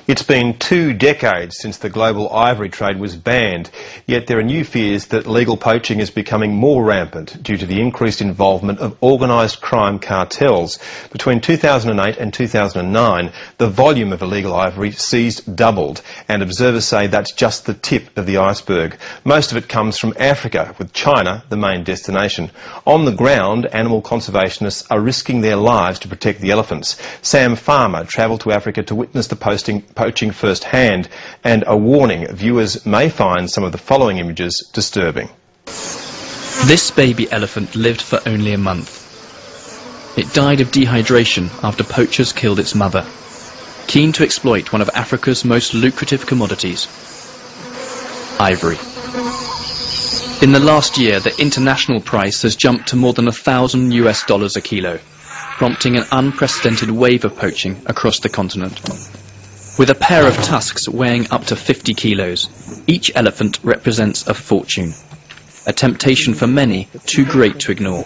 It's been 2 decades since the global ivory trade was banned, yet there are new fears that legal poaching is becoming more rampant due to the increased involvement of organised crime cartels. Between 2008 and 2009, the volume of illegal ivory seized doubled, and observers say that's just the tip of the iceberg. Most of it comes from Africa, with China the main destination. On the ground, animal conservationists are risking their lives to protect the elephants. Sam Farmer travelled to Africa to witness the poaching firsthand, and a warning: viewers may find some of the following images disturbing. This baby elephant lived for only a month. It died of dehydration after poachers killed its mother, keen to exploit one of Africa's most lucrative commodities, ivory. In the last year, the international price has jumped to more than $1,000 a kilo, prompting an unprecedented wave of poaching across the continent. With a pair of tusks weighing up to 50 kilos, each elephant represents a fortune, a temptation for many too great to ignore.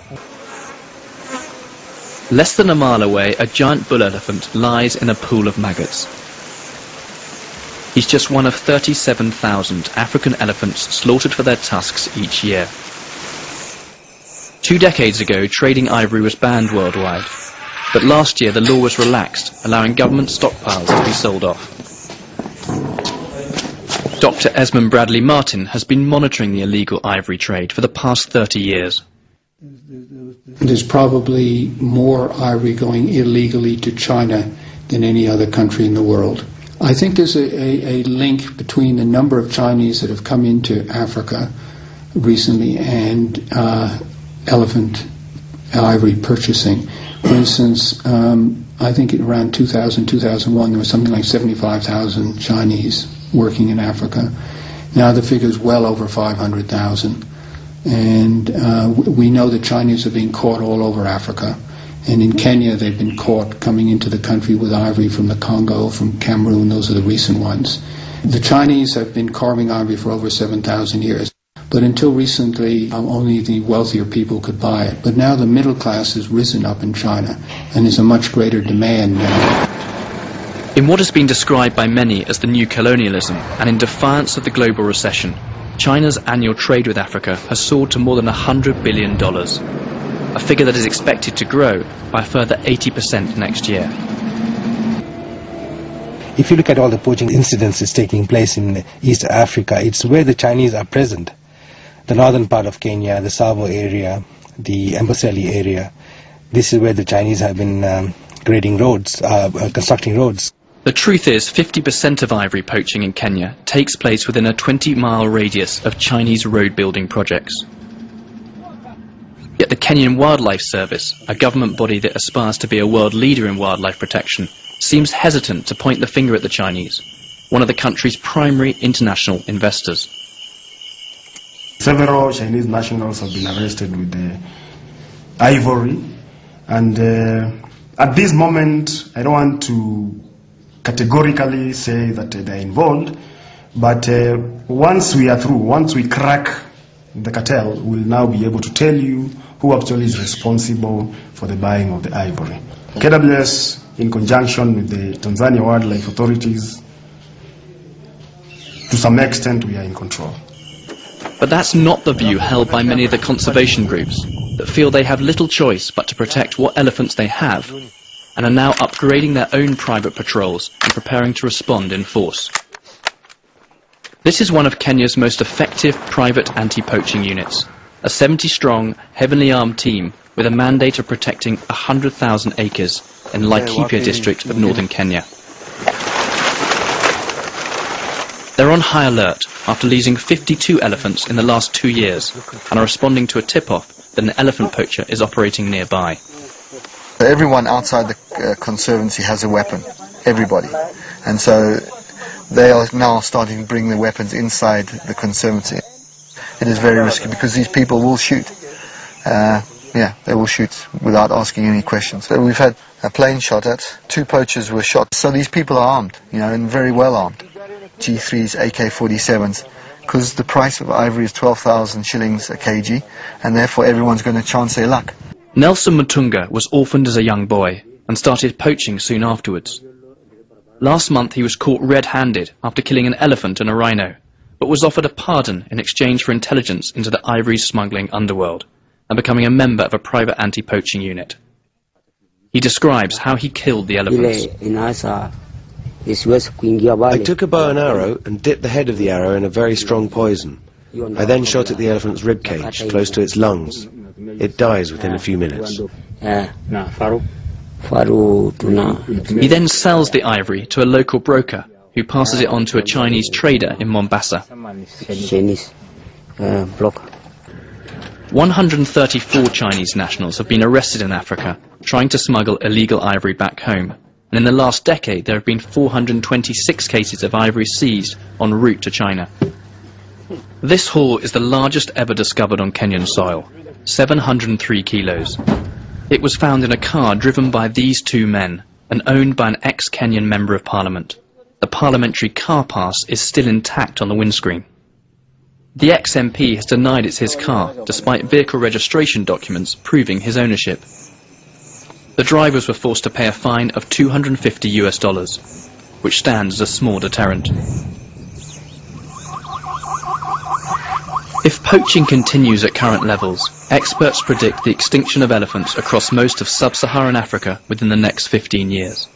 Less than a mile away, a giant bull elephant lies in a pool of maggots. He's just one of 37,000 African elephants slaughtered for their tusks each year. 2 decades ago, trading ivory was banned worldwide, but last year the law was relaxed, allowing government stockpiles to be sold off. Dr. Esmond Bradley Martin has been monitoring the illegal ivory trade for the past 30 years. There's probably more ivory going illegally to China than any other country in the world. I think there's a link between the number of Chinese that have come into Africa recently and elephant ivory purchasing. For instance, I think around 2000, 2001, there was something like 75,000 Chinese working in Africa. Now the figure is well over 500,000. And we know that Chinese are being caught all over Africa. And in Kenya, they've been caught coming into the country with ivory from the Congo, from Cameroon. Those are the recent ones. The Chinese have been carving ivory for over 7,000 years. But until recently, only the wealthier people could buy it. But now the middle class has risen up in China, and there's a much greater demand now. In what has been described by many as the new colonialism, and in defiance of the global recession, China's annual trade with Africa has soared to more than $100 billion, a figure that is expected to grow by a further 80% next year. If you look at all the poaching incidences taking place in East Africa, it's where the Chinese are present. The northern part of Kenya, the Savo area, the Amboseli area, this is where the Chinese have been grading roads, constructing roads. The truth is, 50% of ivory poaching in Kenya takes place within a 20-mile radius of Chinese road-building projects. Yet the Kenyan Wildlife Service, a government body that aspires to be a world leader in wildlife protection, seems hesitant to point the finger at the Chinese, one of the country's primary international investors. Several Chinese nationals have been arrested with the ivory, and at this moment I don't want to categorically say that they're involved, but once we are through, once we crack the cartel, we'll now be able to tell you who actually is responsible for the buying of the ivory. KWS, in conjunction with the Tanzania Wildlife Authorities, to some extent we are in control. But that's not the view held by many of the conservation groups that feel they have little choice but to protect what elephants they have, and are now upgrading their own private patrols and preparing to respond in force. This is one of Kenya's most effective private anti-poaching units, a 70-strong, heavily armed team with a mandate of protecting 100,000 acres in Laikipia district of northern Kenya. They're on high alert after losing 52 elephants in the last 2 years and are responding to a tip-off that an elephant poacher is operating nearby. Everyone outside the conservancy has a weapon, everybody, and so they are now starting to bring the weapons inside the conservancy. It is very risky because these people will shoot. They will shoot without asking any questions. So we've had a plane shot at, 2 poachers were shot. So these people are armed, and very well armed. G3s, AK-47s, because the price of ivory is 12,000 shillings a kg, and therefore everyone's going to chance their luck. Nelson Mutunga was orphaned as a young boy and started poaching soon afterwards. Last month he was caught red-handed after killing an elephant and a rhino, but was offered a pardon in exchange for intelligence into the ivory smuggling underworld and becoming a member of a private anti-poaching unit. He describes how he killed the elephants. I took a bow and arrow and dipped the head of the arrow in a very strong poison. I then shot at the elephant's ribcage, close to its lungs. It dies within a few minutes. He then sells the ivory to a local broker, who passes it on to a Chinese trader in Mombasa. 134 Chinese nationals have been arrested in Africa, trying to smuggle illegal ivory back home. And in the last decade, there have been 426 cases of ivory seized en route to China. This haul is the largest ever discovered on Kenyan soil, 703 kilos. It was found in a car driven by these two men and owned by an ex-Kenyan member of parliament. The parliamentary car pass is still intact on the windscreen. The ex-MP has denied it's his car, despite vehicle registration documents proving his ownership. The drivers were forced to pay a fine of $250, which stands as a small deterrent. If poaching continues at current levels, experts predict the extinction of elephants across most of sub-Saharan Africa within the next 15 years.